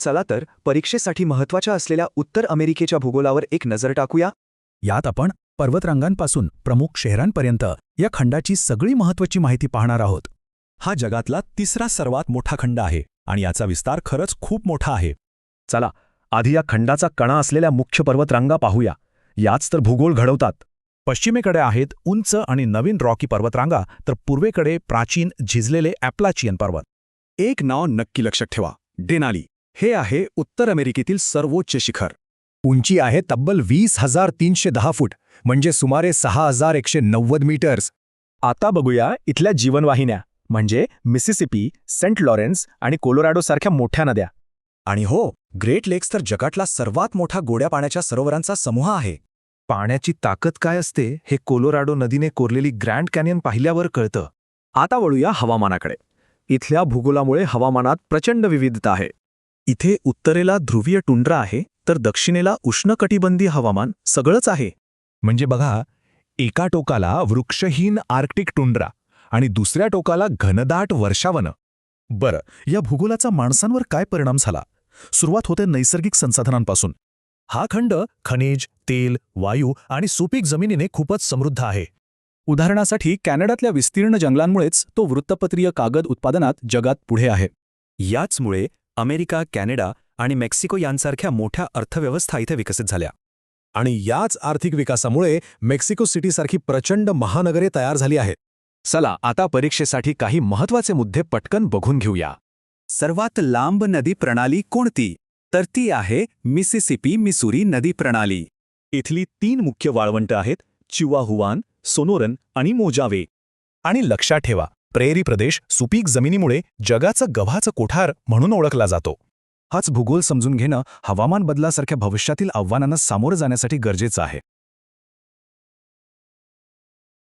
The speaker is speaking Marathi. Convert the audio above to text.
चला तर परीक्षेसाठी महत्त्वाच्या असलेल्या उत्तर अमेरिकेच्या भूगोलावर एक नजर टाकूया. यात आपण पर्वतरांगांपासून प्रमुख शहरांपर्यंत या खंडाची सगळी महत्त्वाची माहिती पाहणार आहोत. हा जगातला तिसरा सर्वात मोठा खंड आहे आणि याचा विस्तार खरंच खूप मोठा आहे. चला आधी या खंडाचा कणा असलेल्या मुख्य पर्वतरांगा पाहूया. याच तर भूगोल घडवतात. पश्चिमेकडे आहेत उंच आणि नवीन रॉकी पर्वतरांगा, तर पूर्वेकडे प्राचीन झिजलेले ॲपलाचियन पर्वत. एक नाव नक्की लक्षात ठेवा, डेनाली. हे आहे उत्तर अमेरिकेतील सर्वोच्च शिखर. उंची आहे तब्बल 20,310 फूट, म्हणजे सुमारे 6,190 मीटर्स. आता बघूया इथल्या जीवनवाहिन्या, म्हणजे मिसिसिपी, सेंट लॉरेन्स आणि कोलोराडो सारख्या मोठ्या नद्या. आणि हो, ग्रेट लेक्स तर जगातला सर्वात मोठा गोड्या पाण्याच्या सरोवरांचा समूह आहे. पाण्याची ताकद काय असते हे कोलोराडो नदीने कोरलेली ग्रँड कॅनियन पाहिल्यावर कळतं. आता वळूया हवामानाकडे. इथल्या भूगोलामुळे हवामानात प्रचंड विविधता आहे. इथे उत्तरेला ध्रुवीय टुंड्रा आहे, तर दक्षिणेला उष्णकटिबंधीय हवामान सगळंच आहे. म्हणजे बघा, एका टोकाला वृक्षहीन आर्क्टिक टुंड्रा आणि दुसऱ्या टोकाला घनदाट वर्षावनं. बरं, या भूगोलाचा माणसांवर काय परिणाम झाला? सुरुवात होते नैसर्गिक संसाधनांपासून. हा खंड खनिज, तेल, वायू आणि सुपीक जमिनीने खूपच समृद्ध आहे. उदाहरणासाठी कॅनडातल्या विस्तीर्ण जंगलांमुळेच तो वृत्तपत्रीय कागद उत्पादनात जगात पुढे आहे. याचमुळे अमेरिका, कॅनडा आणि मेक्सिको यांसारख्या मोठ्या अर्थव्यवस्था इथे विकसित झाल्या. आणि याच आर्थिक विकासामुळे मेक्सिको सिटीसारखी प्रचंड महानगरे तयार झाली आहेत. चला आता परीक्षेसाठी काही महत्त्वाचे मुद्दे पटकन बघून घेऊया. सर्वात लांब नदी प्रणाली कोणती? तर ती आहे मिसिसिपी मिसुरी नदी प्रणाली. इथली 3 मुख्य वाळवंट आहेत: चिवाहुआन, सोनोरन आणि मोजावे. आणि लक्षात ठेवा, प्रेरी प्रदेश सुपीक जमिनीमुळे जगाचं गव्हाचं कोठार म्हणून ओळखला जातो. हाच भूगोल समजून घेणं हवामान बदलासारख्या भविष्यातील आव्हानांना सामोरं जाण्यासाठी गरजेचं आहे.